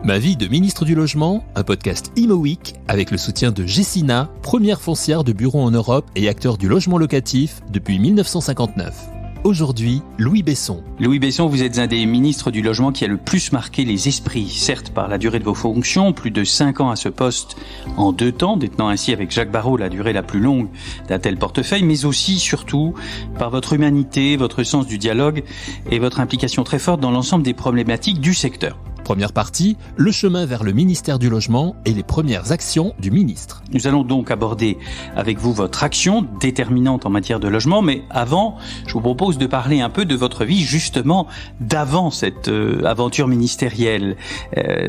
Ma vie de ministre du Logement, un podcast Imo Week avec le soutien de Gecina, première foncière de bureaux en Europe et acteur du logement locatif depuis 1959. Aujourd'hui, Louis Besson. Louis Besson, vous êtes un des ministres du Logement qui a le plus marqué les esprits, certes par la durée de vos fonctions, plus de 5 ans à ce poste en 2 temps, détenant ainsi avec Jacques Barrot la durée la plus longue d'un tel portefeuille, mais aussi, surtout, par votre humanité, votre sens du dialogue et votre implication très forte dans l'ensemble des problématiques du secteur. Première partie, le chemin vers le ministère du Logement et les premières actions du ministre. Nous allons donc aborder avec vous votre action déterminante en matière de logement, mais avant, je vous propose de parler un peu de votre vie justement d'avant cette aventure ministérielle.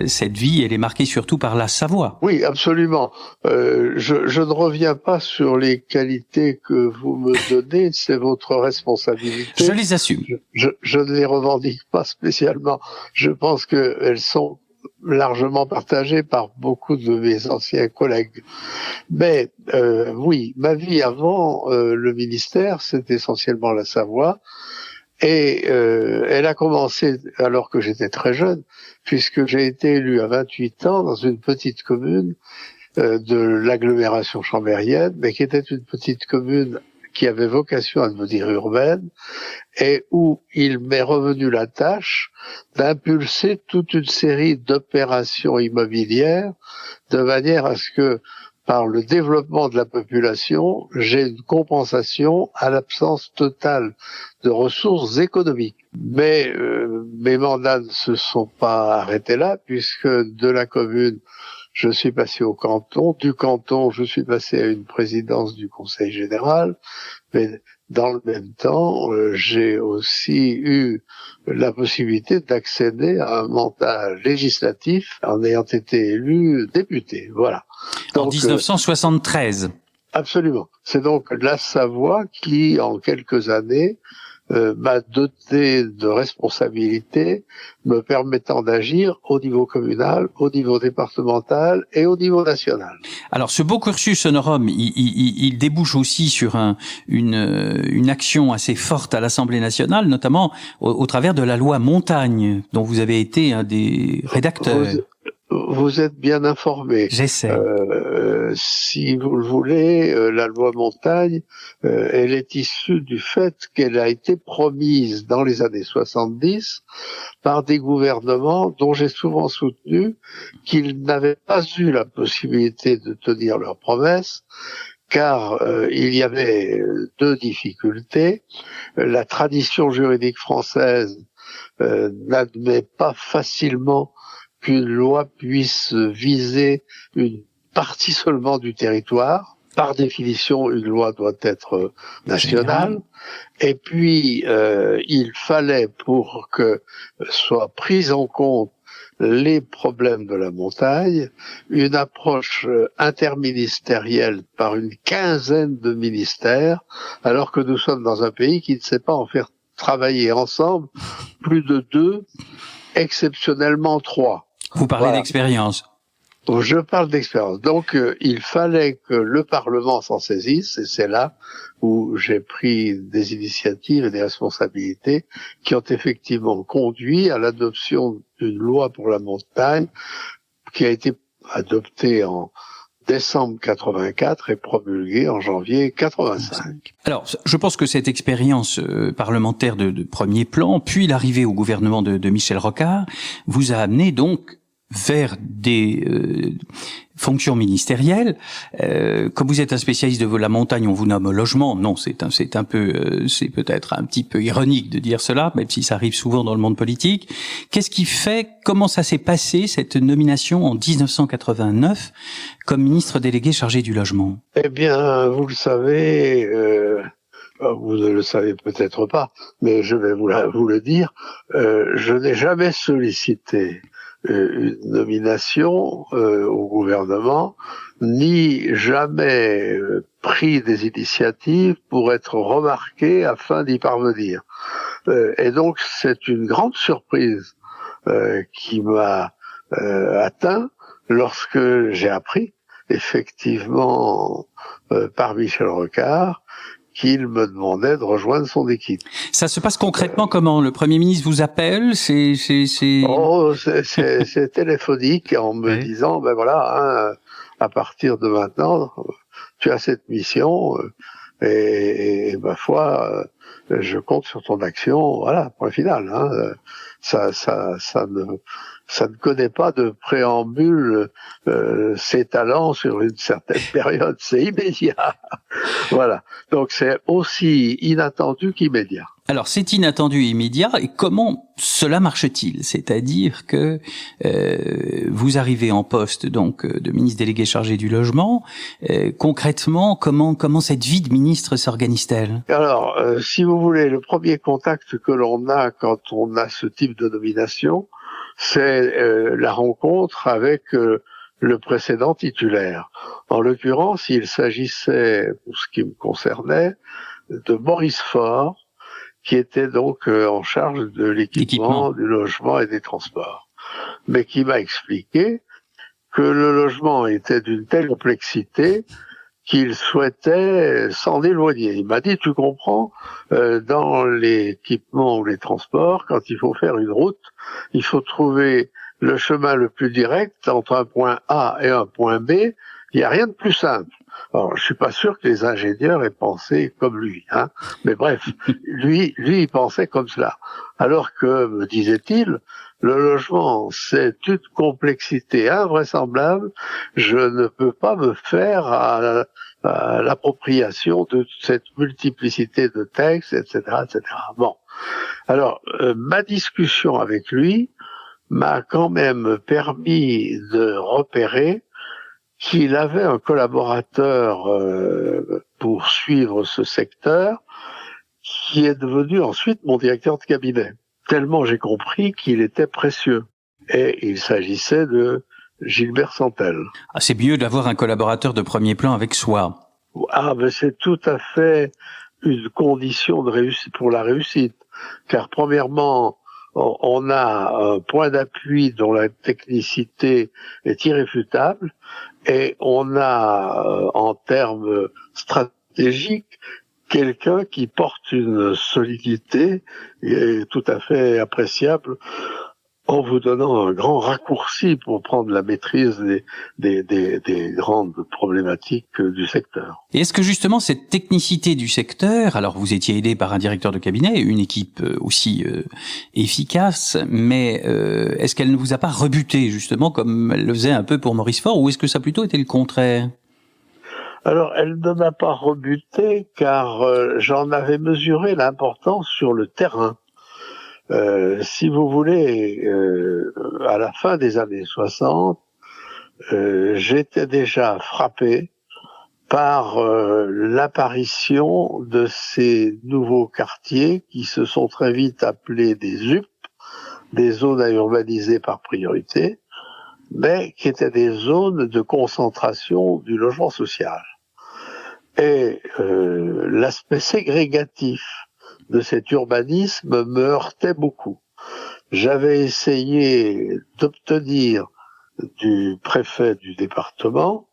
Cette vie, elle est marquée surtout par la Savoie. Oui, absolument. Je ne reviens pas sur les qualités que vous me donnez, c'est votre responsabilité. Je les assume. Je ne les revendique pas spécialement. Je pense qu'elles sont largement partagées par beaucoup de mes anciens collègues. Mais oui, ma vie avant le ministère, c'est essentiellement la Savoie. Et elle a commencé alors que j'étais très jeune, puisque j'ai été élu à 28 ans dans une petite commune de l'agglomération chambérienne, mais qui était une petite commune qui avait vocation à devenir urbaine, et où il m'est revenu la tâche d'impulser toute une série d'opérations immobilières, de manière à ce que, par le développement de la population, j'ai une compensation à l'absence totale de ressources économiques. Mais mes mandats ne se sont pas arrêtés là, puisque de la commune, je suis passé au canton. Du canton, je suis passé à une présidence du Conseil général. Mais dans le même temps, j'ai aussi eu la possibilité d'accéder à un mandat législatif en ayant été élu député. Voilà. Donc, en 1973. Absolument. C'est donc la Savoie qui, en quelques années, m'a doté de responsabilités me permettant d'agir au niveau communal, au niveau départemental et au niveau national. Alors, ce beau cursus honorum, il débouche aussi sur une action assez forte à l'Assemblée nationale, notamment au travers de la loi Montagne, dont vous avez été un des rédacteurs. Vous êtes bien informé. J'essaie. Si vous le voulez, la loi Montagne, elle est issue du fait qu'elle a été promise dans les années 70 par des gouvernements dont j'ai souvent soutenu qu'ils n'avaient pas eu la possibilité de tenir leurs promesses, car il y avait 2 difficultés. La tradition juridique française n'admet pas facilement qu'une loi puisse viser une partie seulement du territoire. Par définition, une loi doit être nationale. Et puis, il fallait, pour que soient prises en compte les problèmes de la montagne, une approche interministérielle par une quinzaine de ministères, alors que nous sommes dans un pays qui ne sait pas en faire travailler ensemble plus de 2, exceptionnellement 3. Vous parlez d'expérience. Je parle d'expérience. Donc, il fallait que le Parlement s'en saisisse, et c'est là où j'ai pris des initiatives et des responsabilités qui ont effectivement conduit à l'adoption d'une loi pour la montagne qui a été adoptée en décembre 84 et promulguée en janvier 85. Alors, je pense que cette expérience parlementaire de premier plan, puis l'arrivée au gouvernement de Michel Rocard, vous a amené donc vers des fonctions ministérielles. Comme vous êtes un spécialiste de la montagne, on vous nomme logement. Non, c'est peut-être un petit peu ironique de dire cela, même si ça arrive souvent dans le monde politique. Qu'est-ce qui fait, comment ça s'est passé, cette nomination en 1989 comme ministre délégué chargé du logement? Eh bien, vous le savez, vous ne le savez peut-être pas, mais je vais vous le dire, je n'ai jamais sollicité une nomination au gouvernement, ni jamais pris des initiatives pour être remarqué afin d'y parvenir. Et donc c'est une grande surprise qui m'a atteint lorsque j'ai appris effectivement par Michel Rocard qu'il me demandait de rejoindre son équipe. Ça se passe concrètement comment? Le Premier ministre vous appelle? C'est... Oh, c'est téléphonique en me disant, ben voilà, à partir de maintenant, tu as cette mission et ma foi, je compte sur ton action. Voilà, point final. Ça ne connaît pas de préambule s'étalant sur une certaine période. C'est immédiat. Voilà. Donc c'est aussi inattendu qu'immédiat. Alors c'est inattendu et immédiat. Et comment cela marche-t-il? C'est-à-dire que vous arrivez en poste donc de ministre délégué chargé du logement. Concrètement, comment cette vie de ministre s'organise-t-elle? Alors, si vous voulez, le premier contact que l'on a quand on a ce type de nomination, c'est la rencontre avec le précédent titulaire. En l'occurrence, il s'agissait, pour ce qui me concernait, de Maurice Faure, qui était donc en charge de l'équipement, du logement et des transports, mais qui m'a expliqué que le logement était d'une telle complexité qu'il souhaitait s'en éloigner. Il m'a dit, tu comprends, dans l'équipement ou les transports, quand il faut faire une route, il faut trouver le chemin le plus direct entre un point A et un point B. Il n'y a rien de plus simple. Alors, je suis pas sûr que les ingénieurs aient pensé comme lui, mais bref, lui, il pensait comme cela. Alors que, me disait-il, le logement, c'est une complexité invraisemblable. Je ne peux pas me faire à l'appropriation de cette multiplicité de textes, etc., etc. Bon. Alors, ma discussion avec lui m'a quand même permis de repérer qu'il avait un collaborateur pour suivre ce secteur qui est devenu ensuite mon directeur de cabinet. Tellement j'ai compris qu'il était précieux. Et il s'agissait de Gilbert Santel. Ah, c'est mieux d'avoir un collaborateur de premier plan avec soi. Ah, mais c'est tout à fait une condition de réussite pour la réussite. Car premièrement, on a un point d'appui dont la technicité est irréfutable et on a, en termes stratégiques, quelqu'un qui porte une solidité tout à fait appréciable en vous donnant un grand raccourci pour prendre la maîtrise des grandes problématiques du secteur. Et est-ce que justement cette technicité du secteur, alors vous étiez aidé par un directeur de cabinet, une équipe aussi efficace, mais est-ce qu'elle ne vous a pas rebuté justement comme elle le faisait un peu pour Maurice Faure, ou est-ce que ça a plutôt été le contraire? Alors, elle ne m'a pas rebuté car j'en avais mesuré l'importance sur le terrain. Si vous voulez, à la fin des années 60, j'étais déjà frappé par l'apparition de ces nouveaux quartiers qui se sont très vite appelés des ZUP, des zones à urbaniser par priorité, mais qui étaient des zones de concentration du logement social. Et l'aspect ségrégatif de cet urbanisme me heurtait beaucoup. J'avais essayé d'obtenir du préfet du département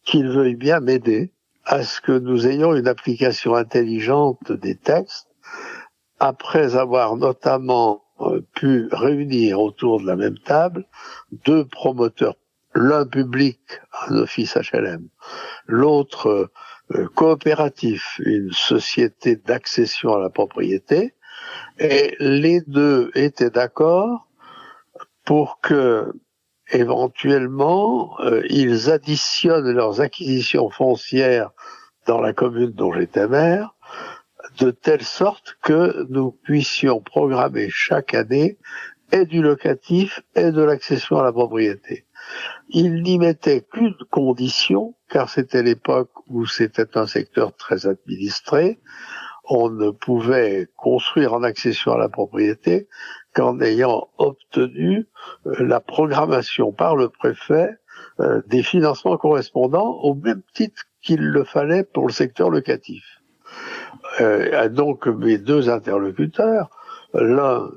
qu'il veuille bien m'aider à ce que nous ayons une application intelligente des textes, après avoir notamment pu réunir autour de la même table deux promoteurs, l'un public, un office HLM, l'autre coopératif, une société d'accession à la propriété, et les deux étaient d'accord pour que éventuellement ils additionnent leurs acquisitions foncières dans la commune dont j'étais maire, de telle sorte que nous puissions programmer chaque année et du locatif et de l'accession à la propriété. Il n'y mettait qu'une condition, car c'était l'époque où c'était un secteur très administré. On ne pouvait construire en accession à la propriété qu'en ayant obtenu la programmation par le préfet des financements correspondants au même titre qu'il le fallait pour le secteur locatif. Donc mes deux interlocuteurs, l'un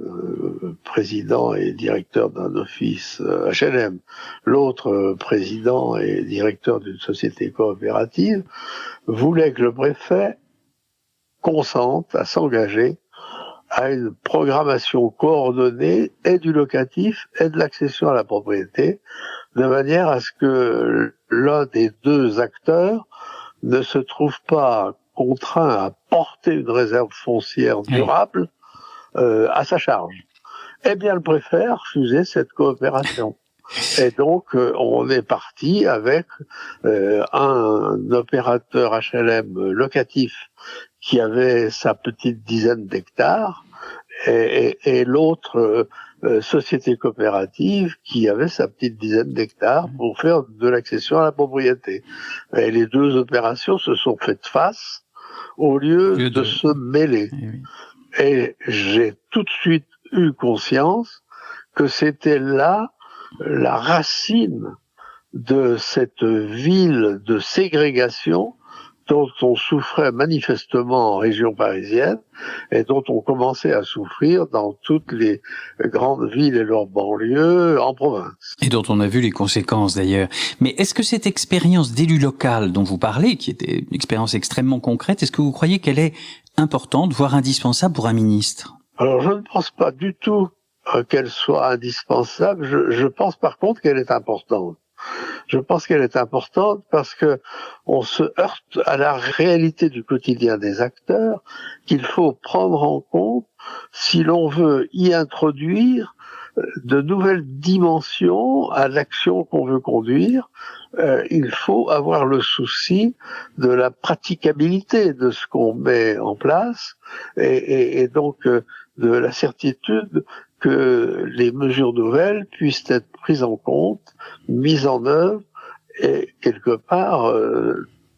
président et directeur d'un office HLM, l'autre président et directeur d'une société coopérative, voulaient que le préfet consentent à s'engager à une programmation coordonnée et du locatif et de l'accession à la propriété, de manière à ce que l'un des deux acteurs ne se trouve pas contraint à porter une réserve foncière durable à sa charge. Eh bien, le préfet a refusé cette coopération. Et donc, on est parti avec un opérateur HLM locatif qui avait sa petite dizaine d'hectares et l'autre société coopérative qui avait sa petite dizaine d'hectares pour faire de l'accession à la propriété. Et les deux opérations se sont faites face au lieu de se mêler. Et j'ai tout de suite eu conscience que c'était là la racine de cette ville de ségrégation dont on souffrait manifestement en région parisienne et dont on commençait à souffrir dans toutes les grandes villes et leurs banlieues en province. Et dont on a vu les conséquences d'ailleurs. Mais est-ce que cette expérience d'élu local dont vous parlez, qui était une expérience extrêmement concrète, est-ce que vous croyez qu'elle est importante, voire indispensable pour un ministre ? Alors je ne pense pas du tout qu'elle soit indispensable. Je pense par contre qu'elle est importante. Je pense qu'elle est importante parce que on se heurte à la réalité du quotidien des acteurs qu'il faut prendre en compte si l'on veut y introduire de nouvelles dimensions à l'action qu'on veut conduire. Il faut avoir le souci de la praticabilité de ce qu'on met en place et donc de la certitude que les mesures nouvelles puissent être prises en compte, mises en œuvre et quelque part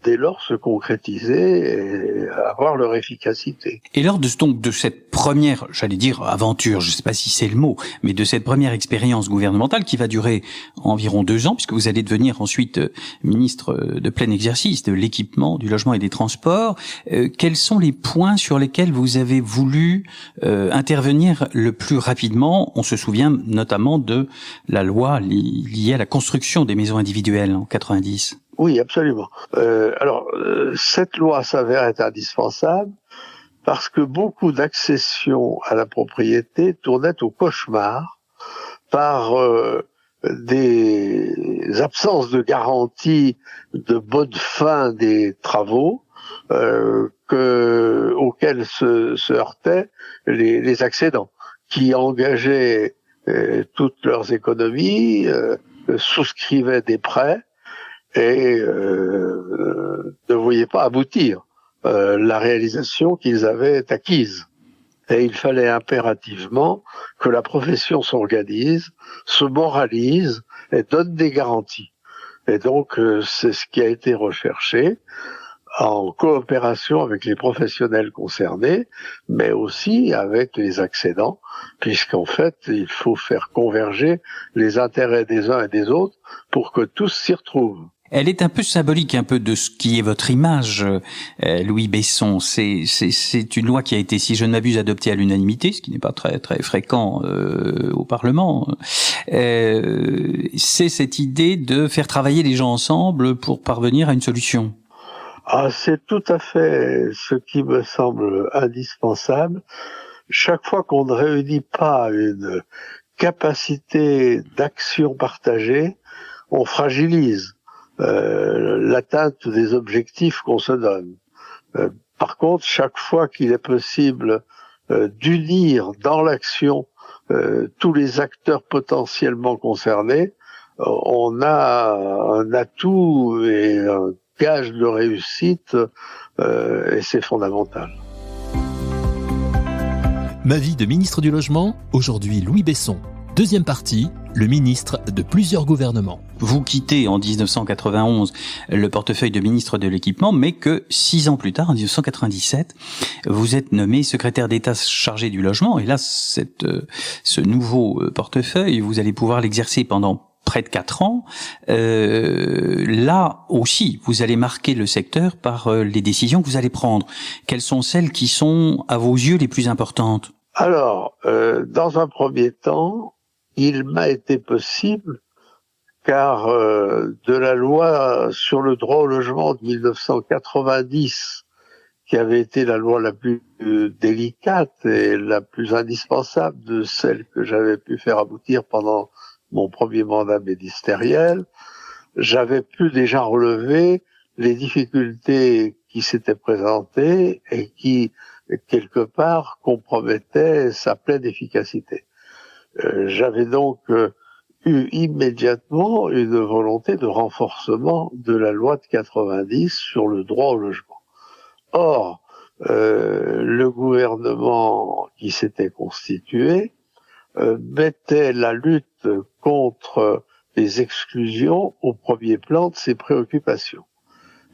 dès lors se concrétiser et avoir leur efficacité. Et lors de cette première, j'allais dire aventure, je ne sais pas si c'est le mot, mais de cette première expérience gouvernementale qui va durer environ 2 ans, puisque vous allez devenir ensuite ministre de plein exercice de l'équipement, du logement et des transports, quels sont les points sur lesquels vous avez voulu intervenir le plus rapidement ? On se souvient notamment de la loi liée à la construction des maisons individuelles en 90. Oui, absolument. Cette loi s'avère être indispensable parce que beaucoup d'accessions à la propriété tournaient au cauchemar par des absences de garantie de bonne fin des travaux auxquels se heurtaient les accédants qui engageaient toutes leurs économies, souscrivaient des prêts et ne voyaient pas aboutir la réalisation qu'ils avaient acquise. Et il fallait impérativement que la profession s'organise, se moralise et donne des garanties. Et donc, c'est ce qui a été recherché en coopération avec les professionnels concernés, mais aussi avec les accédants, puisqu'en fait, il faut faire converger les intérêts des uns et des autres pour que tous s'y retrouvent. Elle est un peu symbolique, un peu de ce qui est votre image, Louis Besson. C'est une loi qui a été, si je ne m'abuse, adoptée à l'unanimité, ce qui n'est pas très très fréquent au Parlement. C'est cette idée de faire travailler les gens ensemble pour parvenir à une solution. Ah, c'est tout à fait ce qui me semble indispensable. Chaque fois qu'on ne réunit pas une capacité d'action partagée, on fragilise l'atteinte des objectifs qu'on se donne. Par contre, chaque fois qu'il est possible d'unir dans l'action tous les acteurs potentiellement concernés, on a un atout et un gage de réussite et c'est fondamental. Ma vie de ministre du Logement, aujourd'hui Louis Besson. Deuxième partie, le ministre de plusieurs gouvernements. Vous quittez en 1991 le portefeuille de ministre de l'Équipement, mais que 6 ans plus tard, en 1997, vous êtes nommé secrétaire d'État chargé du logement. Et là, ce nouveau portefeuille, vous allez pouvoir l'exercer pendant près de 4 ans. Là aussi, vous allez marquer le secteur par les décisions que vous allez prendre. Quelles sont celles qui sont, à vos yeux, les plus importantes ? Alors, dans un premier temps, il m'a été possible, car de la loi sur le droit au logement de 1990, qui avait été la loi la plus délicate et la plus indispensable de celle que j'avais pu faire aboutir pendant mon premier mandat ministériel, j'avais pu déjà relever les difficultés qui s'étaient présentées et qui, quelque part, compromettaient sa pleine efficacité. J'avais donc eu immédiatement une volonté de renforcement de la loi de 90 sur le droit au logement. Or, le gouvernement qui s'était constitué mettait la lutte contre les exclusions au premier plan de ses préoccupations.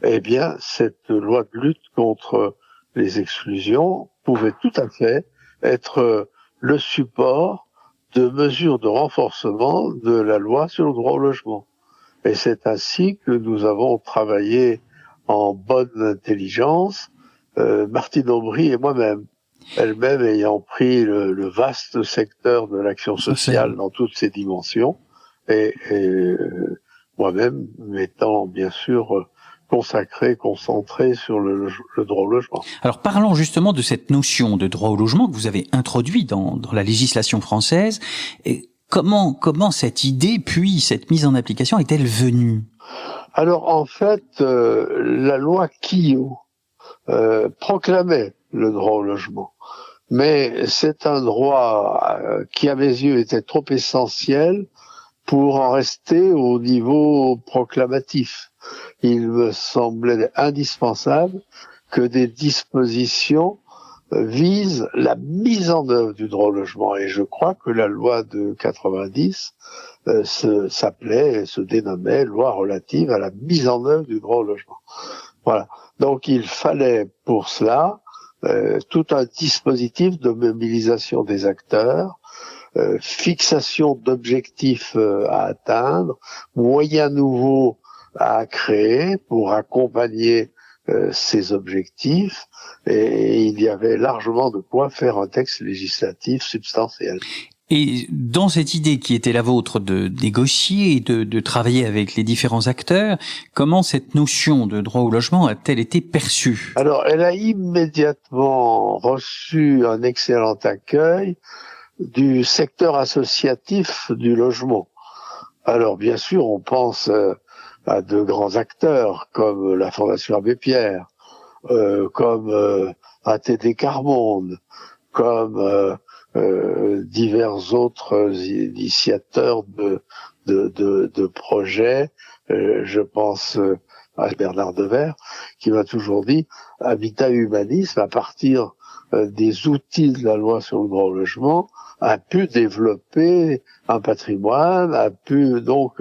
Eh bien, cette loi de lutte contre les exclusions pouvait tout à fait être le support de mesures de renforcement de la loi sur le droit au logement. Et c'est ainsi que nous avons travaillé en bonne intelligence, Martine Aubry et moi-même, elle-même ayant pris le vaste secteur de l'action sociale dans toutes ses dimensions, et moi-même m'étant bien sûr concentré sur le droit au logement. Alors parlons justement de cette notion de droit au logement que vous avez introduit dans la législation française. Et comment cette idée puis cette mise en application est-elle venue? Alors en fait, la loi Quillot proclamait le droit au logement. Mais c'est un droit qui, à mes yeux, était trop essentiel pour en rester au niveau proclamatif. Il me semblait indispensable que des dispositions visent la mise en œuvre du droit au logement. Et je crois que la loi de 90 s'appelait et se dénommait loi relative à la mise en œuvre du droit au logement. Voilà. Donc il fallait pour cela tout un dispositif de mobilisation des acteurs, fixation d'objectifs à atteindre, moyens nouveaux à créer pour accompagner ces objectifs, et il y avait largement de quoi faire un texte législatif substantiel. Et dans cette idée qui était la vôtre de négocier, de travailler avec les différents acteurs, comment cette notion de droit au logement a-t-elle été perçue? Alors, elle a immédiatement reçu un excellent accueil du secteur associatif du logement. Alors, bien sûr, on pense à de grands acteurs comme la Fondation Abbé Pierre, comme ATD Quart Monde, comme divers autres initiateurs de projets. Je pense à Bernard Devers, qui m'a toujours dit Habitat Humanisme, à partir des outils de la loi sur le droit au logement, a pu développer un patrimoine, a pu donc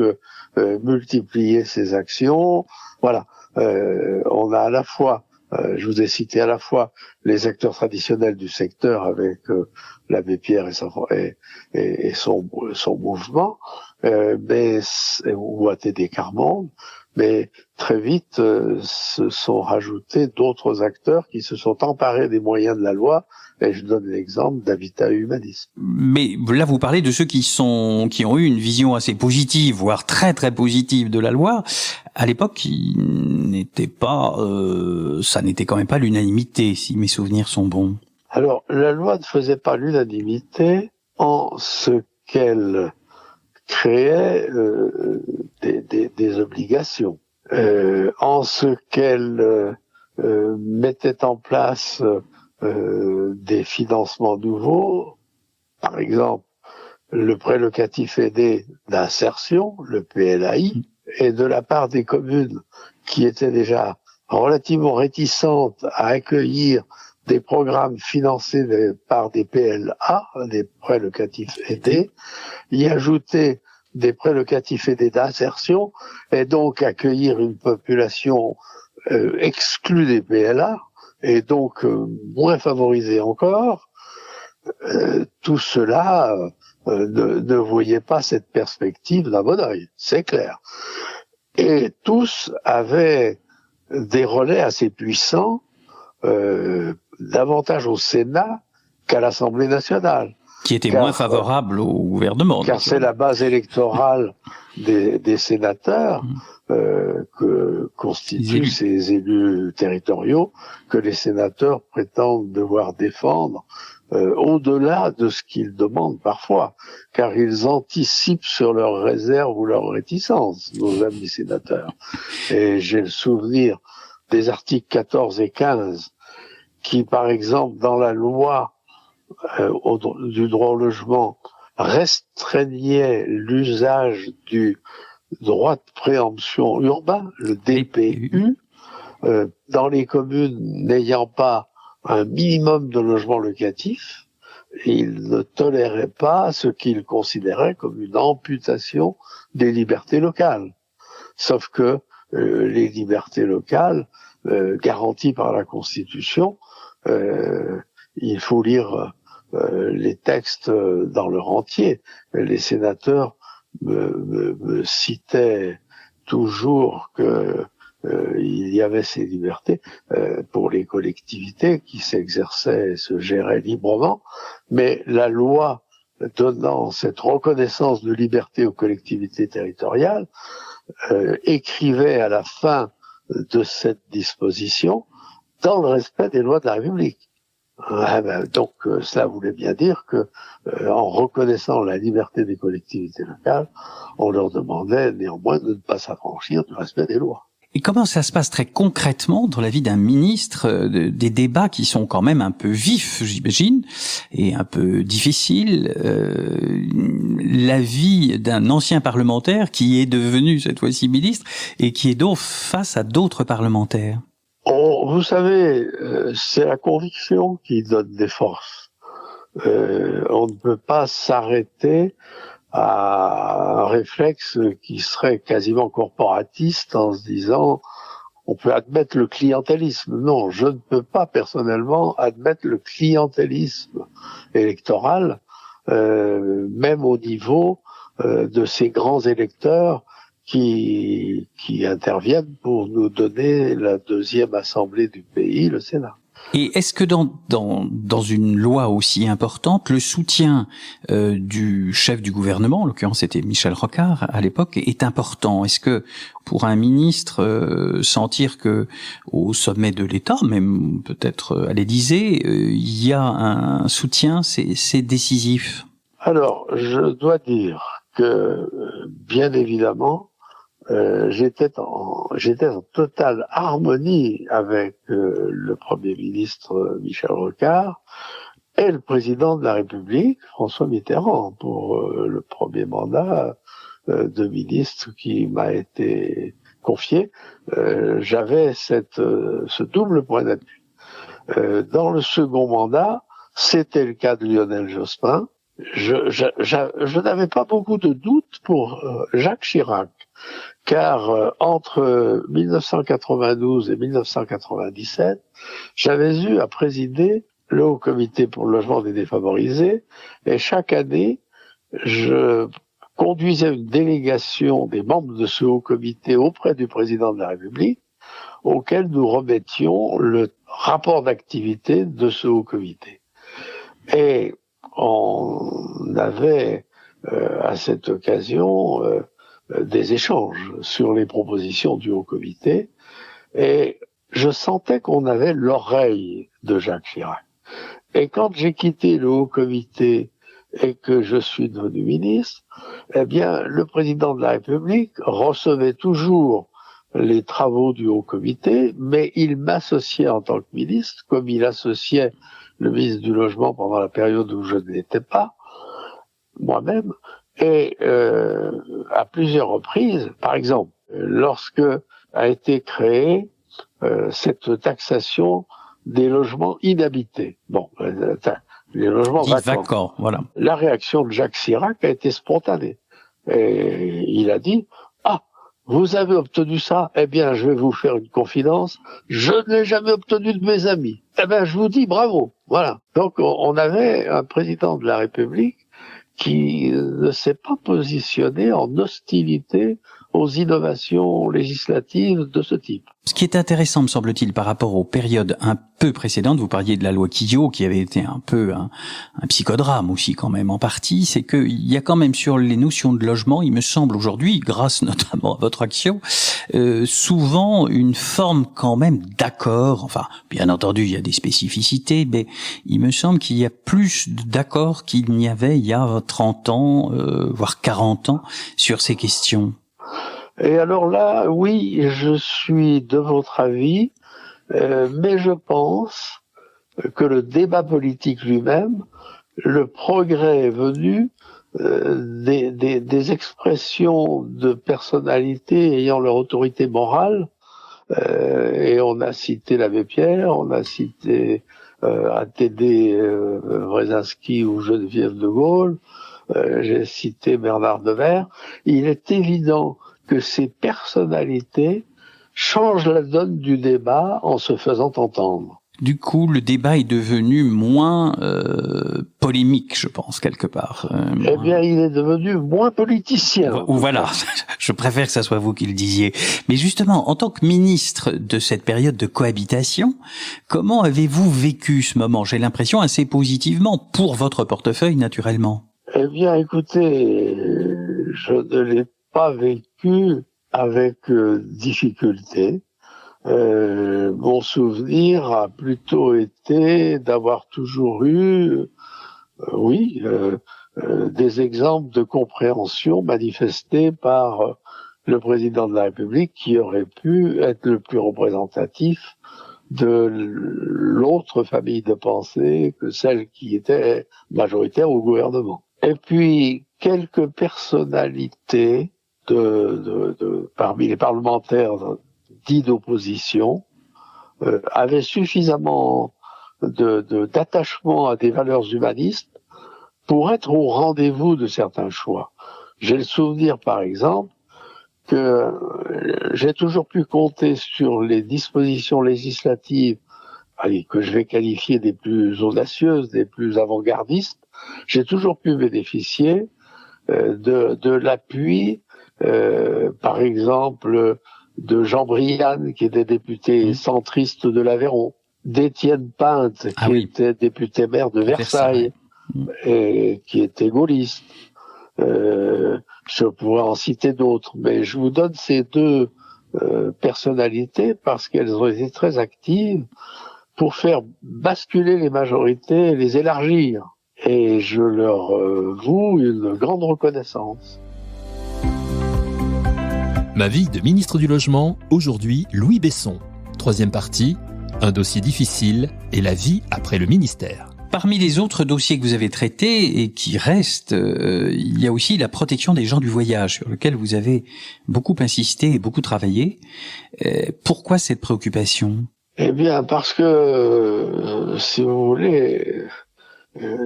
multiplier ses actions. Voilà, on a à la fois je vous ai cité à la fois les acteurs traditionnels du secteur avec l'Abbé Pierre et son mouvement, ou ATD Quart Monde, mais très vite se sont rajoutés d'autres acteurs qui se sont emparés des moyens de la loi, et je donne l'exemple d'Habitat Humanisme. Mais là, vous parlez de ceux qui ont eu une vision assez positive, voire très très positive de la loi. À l'époque, ça n'était quand même pas l'unanimité, si mes souvenirs sont bons. Alors, la loi ne faisait pas l'unanimité en ce qu'elle créait des obligations, en ce qu'elle mettait en place des financements nouveaux, par exemple le prêt locatif aidé d'insertion, le PLAI, et de la part des communes qui étaient déjà relativement réticentes à accueillir des programmes financés par des PLA, des prêts locatifs aidés, y ajouter des prêts locatifs aidés d'insertion, et donc accueillir une population exclue des PLA, et donc moins favorisée encore. Tout cela ne voyait pas cette perspective d'un bon œil, c'est clair. Et tous avaient des relais assez puissants, davantage au Sénat qu'à l'Assemblée nationale. Qui était moins favorable au gouvernement. Car c'est la base électorale des sénateurs que constituent ces élus territoriaux que les sénateurs prétendent devoir défendre au-delà de ce qu'ils demandent parfois, car ils anticipent sur leurs réserves ou leurs réticences, nos amis sénateurs. Et j'ai le souvenir des articles 14 et 15 qui, par exemple, dans la loi du droit au logement, restreignait l'usage du droit de préemption urbain, le DPU, dans les communes n'ayant pas un minimum de logements locatifs. Il ne tolérait pas ce qu'il considérait comme une amputation des libertés locales. Sauf que les libertés locales, garanties par la Constitution, il faut lire les textes dans leur entier. Les sénateurs me citaient toujours que il y avait ces libertés pour les collectivités qui s'exerçaient et se géraient librement, mais la loi donnant cette reconnaissance de liberté aux collectivités territoriales écrivait à la fin de cette disposition dans le respect des lois de la République. Donc cela voulait bien dire que en reconnaissant la liberté des collectivités locales, on leur demandait néanmoins de ne pas s'affranchir du respect des lois. Et comment ça se passe très concrètement dans la vie d'un ministre, des débats qui sont quand même un peu vifs, j'imagine, et un peu difficiles, la vie d'un ancien parlementaire qui est devenu cette fois-ci ministre et qui est donc face à d'autres parlementaires? Vous savez, c'est la conviction qui donne des forces. On ne peut pas s'arrêter à un réflexe qui serait quasiment corporatiste en se disant on peut admettre le clientélisme. Non, je ne peux pas personnellement admettre le clientélisme électoral, même au niveau de ces grands électeurs qui interviennent pour nous donner la deuxième assemblée du pays, le Sénat. Et est-ce que dans une loi aussi importante, le soutien du chef du gouvernement, en l'occurrence c'était Michel Rocard à l'époque, est important? Est-ce que pour un ministre sentir que au sommet de l'État, même peut-être à l'Élysée, il y a un soutien, c'est décisif? Alors, je dois dire que bien évidemment, j'étais en totale harmonie avec le Premier ministre Michel Rocard et le président de la République, François Mitterrand, pour le premier mandat de ministre qui m'a été confié. J'avais ce double point d'appui. Dans le second mandat, c'était le cas de Lionel Jospin. Je n'avais pas beaucoup de doutes pour Jacques Chirac, car entre 1992 et 1997, j'avais eu à présider le Haut Comité pour le logement des défavorisés, et chaque année, je conduisais une délégation des membres de ce Haut Comité auprès du président de la République, auquel nous remettions le rapport d'activité de ce Haut Comité. Et on avait à cette occasion des échanges sur les propositions du Haut Comité, et je sentais qu'on avait l'oreille de Jacques Chirac. Et quand j'ai quitté le Haut Comité et que je suis devenu ministre, eh bien, le président de la République recevait toujours les travaux du Haut Comité, mais il m'associait en tant que ministre, comme il associait le ministre du Logement pendant la période où je ne l'étais pas, moi-même, et à plusieurs reprises, par exemple, lorsque a été créée cette taxation des logements inhabités. Bon, les logements vacants. Voilà. La réaction de Jacques Chirac a été spontanée. Et il a dit, vous avez obtenu ça, eh bien, je vais vous faire une confidence, je ne l'ai jamais obtenu de mes amis. Eh bien, je vous dis bravo. Voilà. Donc, on avait un président de la République qui ne s'est pas positionné en hostilité aux innovations législatives de ce type. Ce qui est intéressant, me semble-t-il, par rapport aux périodes un peu précédentes, vous parliez de la loi Quillot, qui avait été un peu un psychodrame aussi quand même en partie, c'est qu'il y a quand même sur les notions de logement, il me semble aujourd'hui, grâce notamment à votre action, souvent une forme quand même d'accord. Enfin, bien entendu, il y a des spécificités, mais il me semble qu'il y a plus d'accords qu'il n'y avait il y a 30 ans, voire 40 ans, sur ces questions. Et alors là, oui, je suis de votre avis, mais je pense que le débat politique lui-même, le progrès est venu des expressions de personnalités ayant leur autorité morale, et on a cité l'abbé Pierre, on a cité A.T.D. Brzezinski ou Geneviève de Gaulle, j'ai cité Bernard Devers. Il est évident que ces personnalités changent la donne du débat en se faisant entendre. Du coup, le débat est devenu moins polémique, je pense, quelque part. Eh bien, il est devenu moins politicien. Ou voilà, je préfère que ça soit vous qui le disiez. Mais justement, en tant que ministre de cette période de cohabitation, comment avez-vous vécu ce moment? J'ai l'impression assez positivement, pour votre portefeuille, naturellement. Eh bien, écoutez, je ne l'ai pas vécu avec difficulté. Mon souvenir a plutôt été d'avoir toujours eu, des exemples de compréhension manifestés par le président de la République qui aurait pu être le plus représentatif de l'autre famille de pensée que celle qui était majoritaire au gouvernement. Et puis, quelques personnalités parmi les parlementaires dits d'opposition avaient suffisamment d'attachement à des valeurs humanistes pour être au rendez-vous de certains choix. J'ai le souvenir, par exemple, que j'ai toujours pu compter sur les dispositions législatives que je vais qualifier des plus audacieuses, des plus avant-gardistes. J'ai toujours pu bénéficier de l'appui, par exemple, de Jean Briane, qui était député centriste de l'Aveyron, d'Étienne Pinte, qui était député maire de Versailles, et qui était gaulliste. Je pourrais en citer d'autres, mais je vous donne ces deux personnalités parce qu'elles ont été très actives pour faire basculer les majorités et les élargir. Et je leur voue une grande reconnaissance. Ma vie de ministre du Logement, aujourd'hui Louis Besson. Troisième partie, un dossier difficile et la vie après le ministère. Parmi les autres dossiers que vous avez traités et qui restent, il y a aussi la protection des gens du voyage, sur lequel vous avez beaucoup insisté et beaucoup travaillé. Pourquoi cette préoccupation ? Eh bien, parce que, si vous voulez,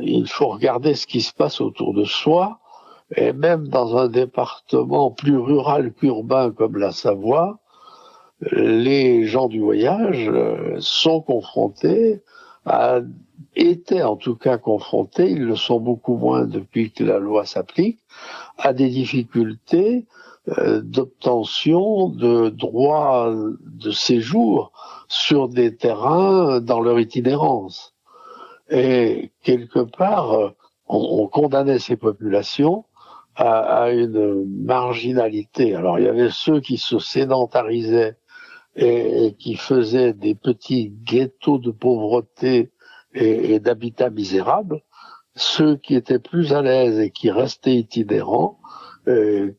il faut regarder ce qui se passe autour de soi, et même dans un département plus rural qu'urbain comme la Savoie, les gens du voyage sont confrontés étaient en tout cas confrontés, ils le sont beaucoup moins depuis que la loi s'applique, à des difficultés d'obtention de droits de séjour sur des terrains dans leur itinérance. Et quelque part, on condamnait ces populations à une marginalité. Alors il y avait ceux qui se sédentarisaient et qui faisaient des petits ghettos de pauvreté et d'habitat misérable, ceux qui étaient plus à l'aise et qui restaient itinérants,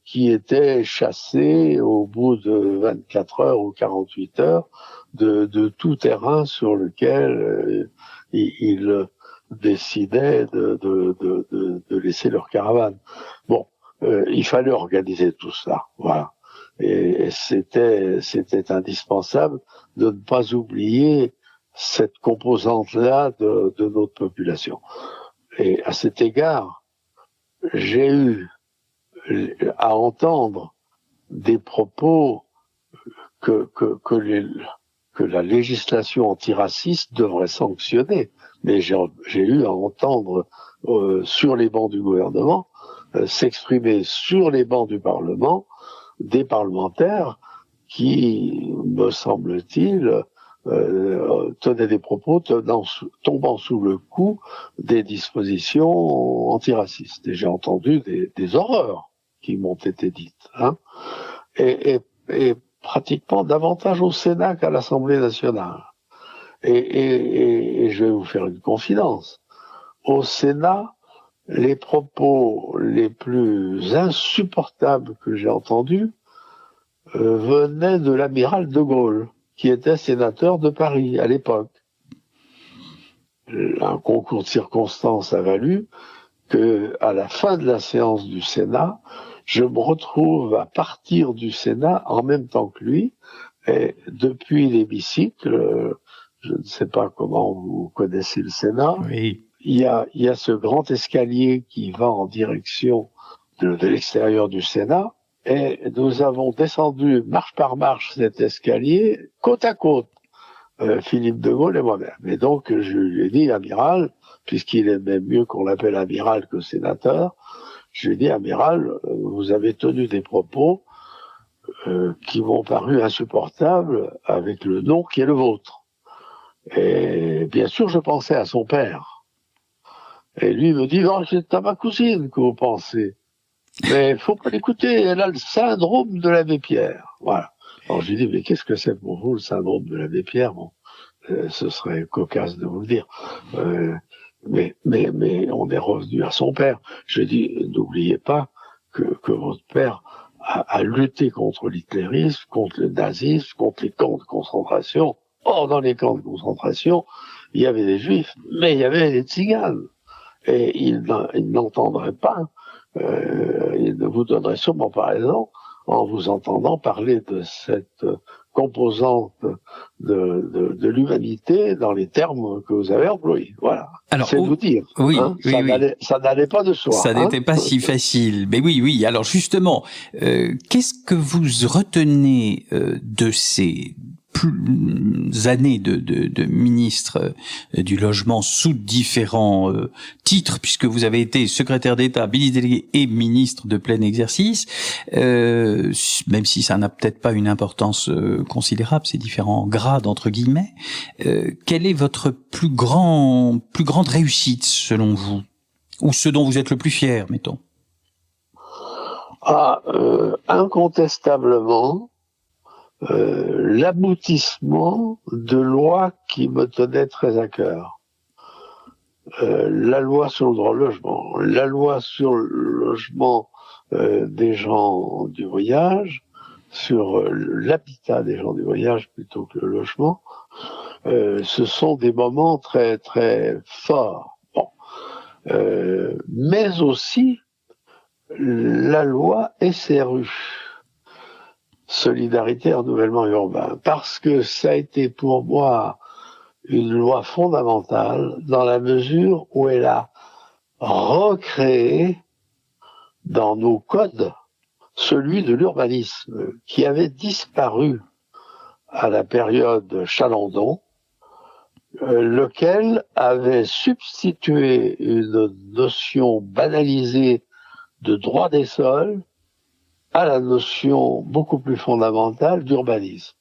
qui étaient chassés au bout de 24 heures ou 48 heures de tout terrain sur lequel ils décidaient de laisser leur caravane. Bon, il fallait organiser tout ça, voilà. Et c'était indispensable de ne pas oublier cette composante-là de notre population. Et à cet égard, j'ai eu à entendre des propos que la législation antiraciste devrait sanctionner. Mais j'ai eu à entendre sur les bancs du gouvernement s'exprimer sur les bancs du Parlement des parlementaires qui, me semble-t-il, tenaient des propos tombant sous le coup des dispositions antiracistes. Et j'ai entendu des horreurs qui m'ont été dites, hein, et pratiquement davantage au Sénat qu'à l'Assemblée nationale. Et je vais vous faire une confidence. Au Sénat, les propos les plus insupportables que j'ai entendus venaient de l'amiral de Gaulle, qui était sénateur de Paris à l'époque. Un concours de circonstances a valu que, à la fin de la séance du Sénat, je me retrouve à partir du Sénat en même temps que lui, et depuis l'hémicycle, je ne sais pas comment vous connaissez le Sénat, Oui. il y a ce grand escalier qui va en direction de l'extérieur du Sénat, et nous avons descendu marche par marche cet escalier côte à côte, Philippe de Gaulle et moi-même. Et donc je lui ai dit, amiral, puisqu'il aimait mieux qu'on l'appelle amiral que sénateur, je lui ai dit, amiral, vous avez tenu des propos qui m'ont paru insupportables avec le nom qui est le vôtre. Et bien sûr, je pensais à son père. Et lui me dit, non, c'est à ma cousine que vous pensez. Mais il faut pas l'écouter, elle a le syndrome de l'abbé Pierre. Voilà. Alors je lui dis, mais qu'est-ce que c'est pour vous, le syndrome de l'abbé Pierre? Bon, ce serait cocasse de vous le dire. Mais on est revenu à son père. Je lui dis, n'oubliez pas que votre père a lutté contre l'hitlérisme, contre le nazisme, contre les camps de concentration. Or, dans les camps de concentration, il y avait des juifs, mais il y avait des tziganes. Et il n'entendrait pas, il ne vous donnerait sûrement pas raison en vous entendant parler de cette composante de l'humanité dans les termes que vous avez employés. Voilà. Alors, c'est vous dire. Oui, hein, oui, ça n'allait pas de soi. Ça n'était pas si facile. Mais oui. Alors justement, qu'est-ce que vous retenez de ces années de ministre du logement sous différents titres, puisque vous avez été secrétaire d'État, ministre délégué et ministre de plein exercice, même si ça n'a peut-être pas une importance considérable, ces différents grades entre guillemets. Quelle est votre plus grande réussite selon vous, ou ce dont vous êtes le plus fier, mettons? Incontestablement, l'aboutissement de lois qui me tenaient très à cœur. La loi sur le droit au logement, la loi sur le logement des gens du voyage, sur l'habitat des gens du voyage plutôt que le logement, ce sont des moments très très forts. Bon. Mais aussi la loi SRU. Solidarité, renouvellement urbain, parce que ça a été pour moi une loi fondamentale dans la mesure où elle a recréé dans nos codes celui de l'urbanisme qui avait disparu à la période Chalandon, lequel avait substitué une notion banalisée de droit des sols à la notion beaucoup plus fondamentale d'urbanisme.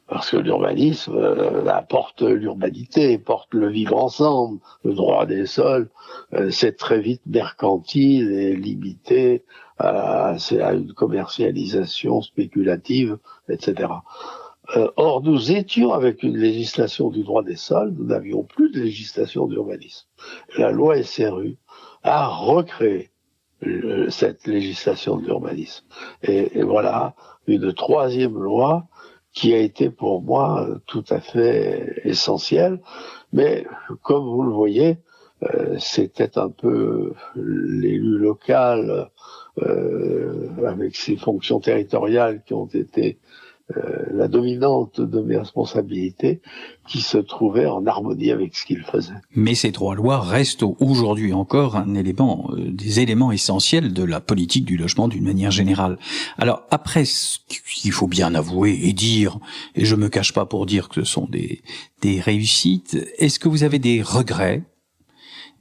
Parce que l'urbanisme apporte l'urbanité, porte le vivre ensemble. Le droit des sols, c'est très vite mercantile et limité à une commercialisation spéculative, etc. Or, nous étions avec une législation du droit des sols, nous n'avions plus de législation d'urbanisme. La loi SRU a recréé cette législation d'urbanisme. Et voilà une troisième loi qui a été pour moi tout à fait essentielle. Mais comme vous le voyez, c'était un peu l'élu local avec ses fonctions territoriales qui ont été la dominante de mes responsabilités, qui se trouvait en harmonie avec ce qu'il faisait. Mais ces trois lois restent aujourd'hui encore un élément, des éléments essentiels de la politique du logement d'une manière générale. Alors après, il faut bien avouer et dire, et je me cache pas pour dire que ce sont des réussites, est-ce que vous avez des regrets,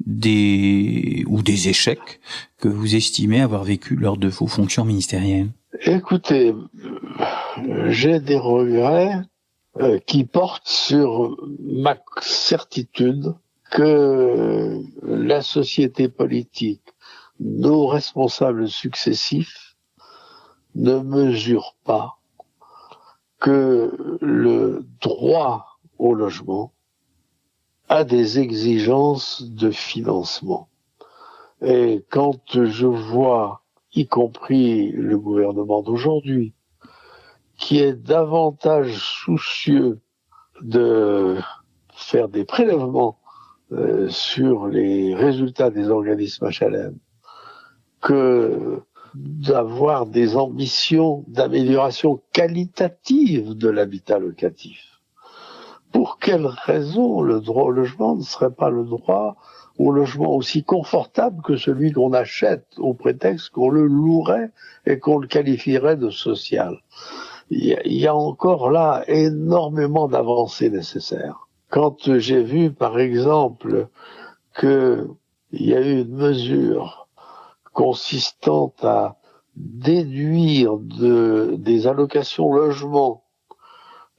ou des échecs que vous estimez avoir vécu lors de vos fonctions ministérielles? Écoutez, j'ai des regrets qui portent sur ma certitude que la société politique, nos responsables successifs, ne mesurent pas que le droit au logement a des exigences de financement. Et quand je vois, y compris le gouvernement d'aujourd'hui, qui est davantage soucieux de faire des prélèvements sur les résultats des organismes HLM que d'avoir des ambitions d'amélioration qualitative de l'habitat locatif. Pour quelle raison le droit au logement ne serait pas le droit au logement aussi confortable que celui qu'on achète au prétexte qu'on le louerait et qu'on le qualifierait de social? Il y a encore là énormément d'avancées nécessaires. Quand j'ai vu, par exemple, qu'il y a eu une mesure consistant à déduire des allocations logement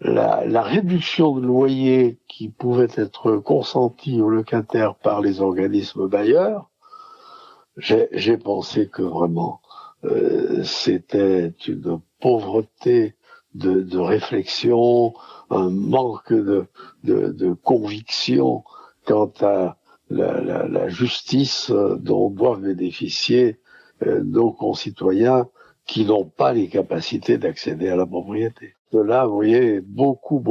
la réduction de loyer qui pouvait être consentie aux locataires par les organismes bailleurs, j'ai pensé que vraiment c'était une pauvreté de réflexion, un manque de conviction quant à la justice dont doivent bénéficier nos concitoyens qui n'ont pas les capacités d'accéder à la propriété. De là, vous voyez, beaucoup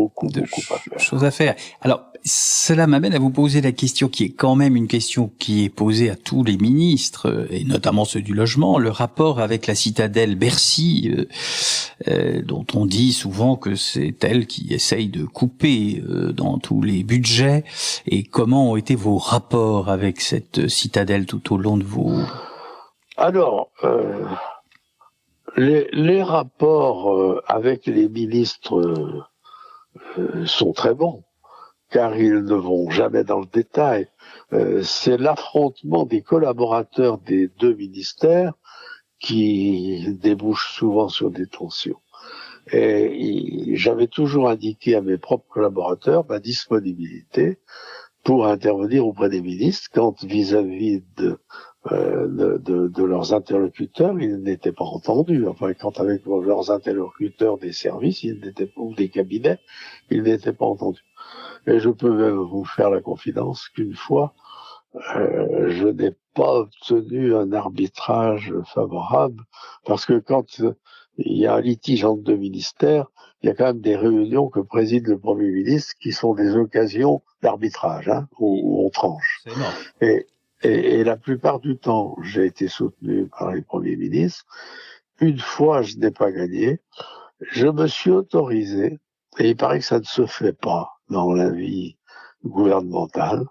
à faire. Choses à faire. Alors, cela m'amène à vous poser la question qui est quand même une question qui est posée à tous les ministres, et notamment ceux du logement, le rapport avec la citadelle Bercy, dont on dit souvent que c'est elle qui essaye de couper dans tous les budgets. Et comment ont été vos rapports avec cette citadelle tout au long de vos... Alors, les rapports avec les ministres sont très bons, car ils ne vont jamais dans le détail. C'est l'affrontement des collaborateurs des deux ministères qui débouche souvent sur des tensions. Et j'avais toujours indiqué à mes propres collaborateurs ma disponibilité pour intervenir auprès des ministres quand vis-à-vis de leurs interlocuteurs, ils n'étaient pas entendus. Enfin, quand avec leurs interlocuteurs des services, ou des cabinets, ils n'étaient pas entendus. Et je peux même vous faire la confidence qu'une fois, je n'ai pas obtenu un arbitrage favorable, parce que quand il y a un litige entre deux ministères, il y a quand même des réunions que préside le Premier ministre qui sont des occasions d'arbitrage, où on tranche. Et la plupart du temps, j'ai été soutenu par les premiers ministres. Une fois, je n'ai pas gagné. Je me suis autorisé, et il paraît que ça ne se fait pas dans la vie gouvernementale,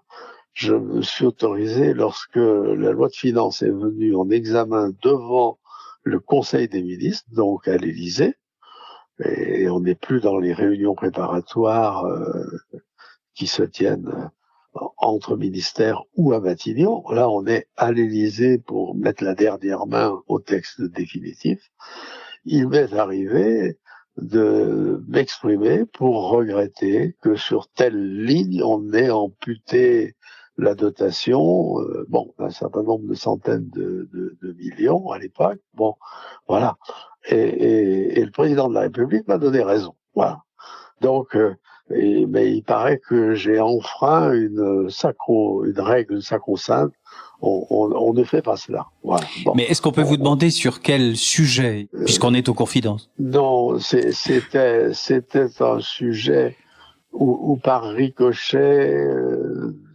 je me suis autorisé, lorsque la loi de finances est venue en examen devant le Conseil des ministres, donc à l'Élysée, et on n'est plus dans les réunions préparatoires qui se tiennent entre ministères ou à Matignon. Là, on est à l'Élysée pour mettre la dernière main au texte définitif. Il m'est arrivé de m'exprimer pour regretter que sur telle ligne, on ait amputé la dotation, un certain nombre de centaines de millions à l'époque. Bon, voilà. Et le président de la République m'a donné raison. Voilà. Donc, mais il paraît que j'ai enfreint une règle sacro-sainte. On ne fait pas cela. Voilà. Bon. Mais est-ce qu'on peut vous demander sur quel sujet, puisqu'on est aux confidences? Non, c'était un sujet où par ricochet,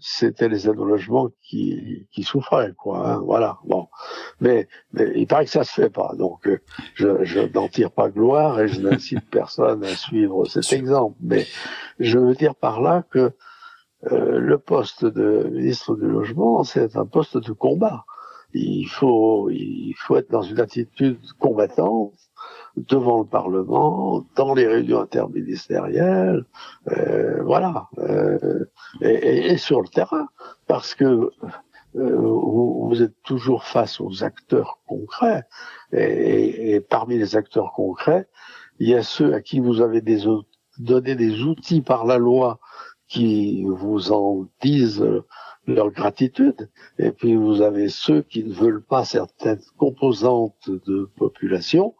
c'était les aides au logement qui souffraient, quoi. Hein, voilà. Bon, mais il paraît que ça se fait pas. Donc, je n'en tire pas gloire et je n'incite personne à suivre cet exemple. Mais je veux dire par là que le poste de ministre du Logement, c'est un poste de combat. Il faut être dans une attitude combattante devant le Parlement, dans les réunions interministérielles, voilà, et sur le terrain, parce que vous êtes toujours face aux acteurs concrets, et parmi les acteurs concrets, il y a ceux à qui vous avez donné des outils par la loi qui vous en disent leur gratitude, et puis vous avez ceux qui ne veulent pas certaines composantes de population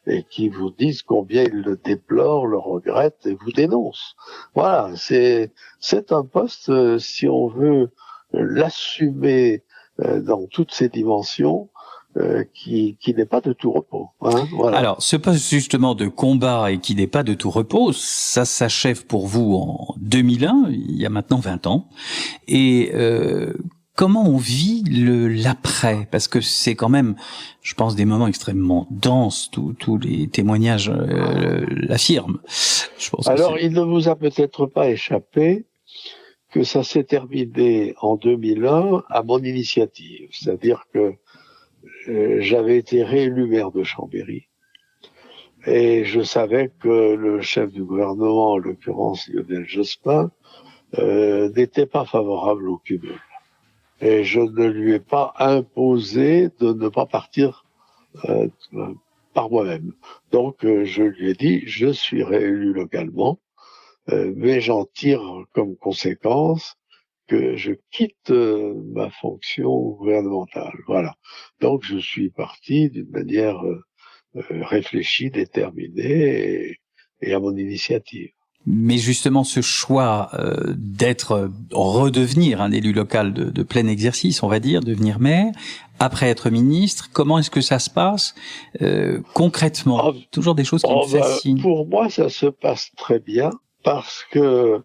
et qui vous disent combien ils le déplorent, le regrettent et vous dénoncent. Voilà, c'est un poste, si on veut l'assumer dans toutes ses dimensions, qui n'est pas de tout repos. Hein, voilà. Alors, ce poste justement de combat et qui n'est pas de tout repos, ça s'achève pour vous en 2001, il y a maintenant 20 ans. Et comment on vit l'après? Parce que c'est quand même, je pense, des moments extrêmement denses. Tous les témoignages l'affirment. Alors, il ne vous a peut-être pas échappé que ça s'est terminé en 2001 à mon initiative. C'est-à-dire que j'avais été réélu maire de Chambéry et je savais que le chef du gouvernement, en l'occurrence Lionel Jospin, n'était pas favorable au cumul. Et je ne lui ai pas imposé de ne pas partir par moi-même. Donc je lui ai dit, je suis réélu localement, mais j'en tire comme conséquence que je quitte ma fonction gouvernementale. Voilà. Donc je suis parti d'une manière réfléchie, déterminée et à mon initiative. Mais justement, ce choix redevenir un élu local de plein exercice, on va dire, devenir maire, après être ministre, comment est-ce que ça se passe concrètement? Toujours des choses qui me fascinent. Pour moi, ça se passe très bien parce que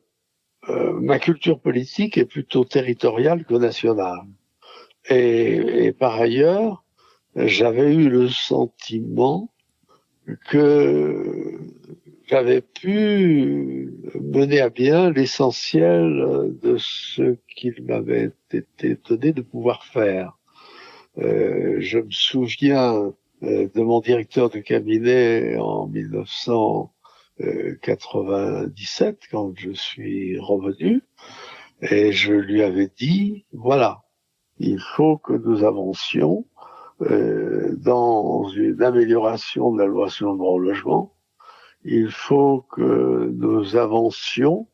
ma culture politique est plutôt territoriale que nationale. Et par ailleurs, j'avais eu le sentiment que j'avais pu mener à bien l'essentiel de ce qu'il m'avait été donné de pouvoir faire. Je me souviens de mon directeur de cabinet en 1997, quand je suis revenu, et je lui avais dit, voilà, il faut que nous avancions dans une amélioration de la loi sur le droit au logement. Il faut que nous avancions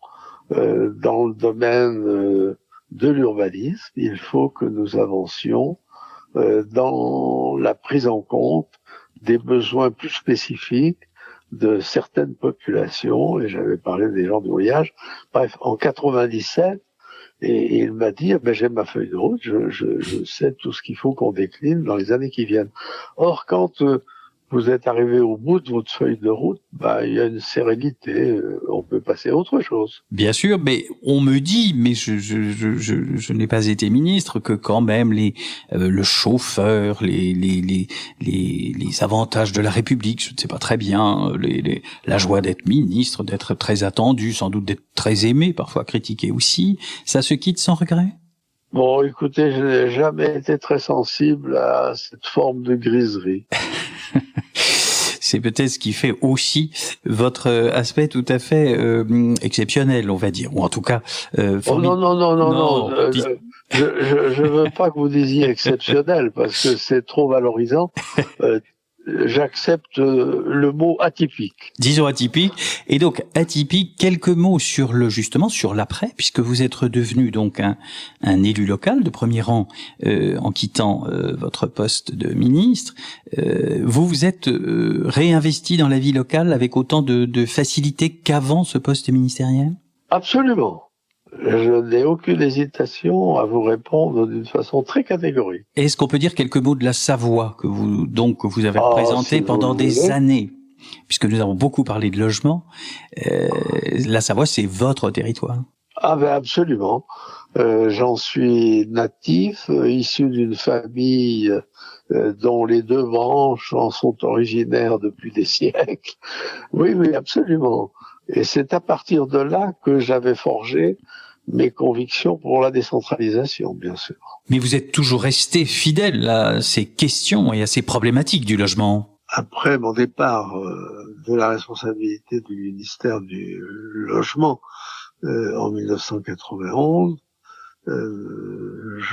dans le domaine de l'urbanisme. Il faut que nous avancions dans la prise en compte des besoins plus spécifiques de certaines populations. Et j'avais parlé des gens du voyage. Bref, en 97, et il m'a dit, j'ai ma feuille de route, je sais tout ce qu'il faut qu'on décline dans les années qui viennent. Or, quand vous êtes arrivé au bout de votre feuille de route, il y a une sérénité, on peut passer à autre chose. Bien sûr, mais on me dit, mais je n'ai pas été ministre, que quand même le chauffeur, les avantages de la République, je ne sais pas très bien, la joie d'être ministre, d'être très attendu, sans doute d'être très aimé, parfois critiqué aussi, ça se quitte sans regret? Bon, écoutez, je n'ai jamais été très sensible à cette forme de griserie. C'est peut-être ce qui fait aussi votre aspect tout à fait exceptionnel, on va dire, ou en tout cas formidable. Non. Je veux pas que vous disiez exceptionnel parce que c'est trop valorisant. J'accepte le mot atypique. Disons atypique. Et donc atypique, quelques mots sur justement sur l'après, puisque vous êtes redevenu donc un élu local de premier rang en quittant votre poste de ministre. Vous vous êtes réinvesti dans la vie locale avec autant de facilité qu'avant ce poste ministériel? Absolument. Je n'ai aucune hésitation à vous répondre d'une façon très catégorique. Est-ce qu'on peut dire quelques mots de la Savoie que vous avez représenté pendant des années, puisque nous avons beaucoup parlé de logement. La Savoie, c'est votre territoire. Absolument. J'en suis natif, issu d'une famille dont les deux branches en sont originaires depuis des siècles. Oui, absolument. Et c'est à partir de là que j'avais forgé mes convictions pour la décentralisation, bien sûr. Mais vous êtes toujours resté fidèle à ces questions et à ces problématiques du logement. Après mon départ de la responsabilité du ministère du Logement en 1991,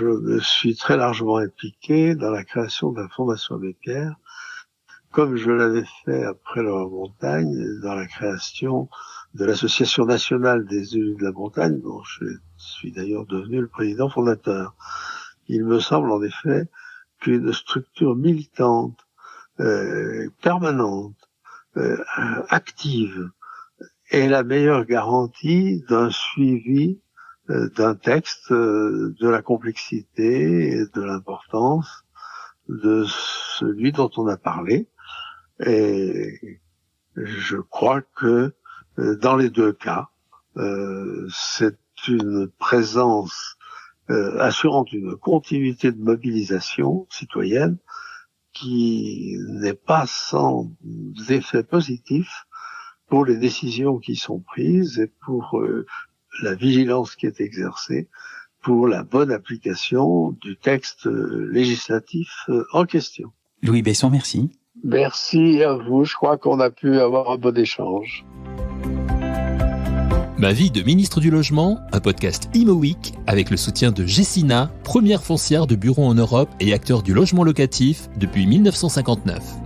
je me suis très largement impliqué dans la création de la Fondation Abbé Pierre, comme je l'avais fait après la montagne, dans la création de l'Association nationale des élus de la montagne, dont je suis d'ailleurs devenu le président fondateur. Il me semble en effet qu'une structure militante, permanente, active, est la meilleure garantie d'un suivi d'un texte, de la complexité et de l'importance de celui dont on a parlé. Et je crois que dans les deux cas, c'est une présence assurant une continuité de mobilisation citoyenne qui n'est pas sans effet positif pour les décisions qui sont prises et pour la vigilance qui est exercée pour la bonne application du texte législatif en question. Louis Besson, merci. Merci à vous, je crois qu'on a pu avoir un bon échange. Ma vie de ministre du Logement, un podcast Imo Week avec le soutien de Gecina, première foncière de bureaux en Europe et acteur du logement locatif depuis 1959.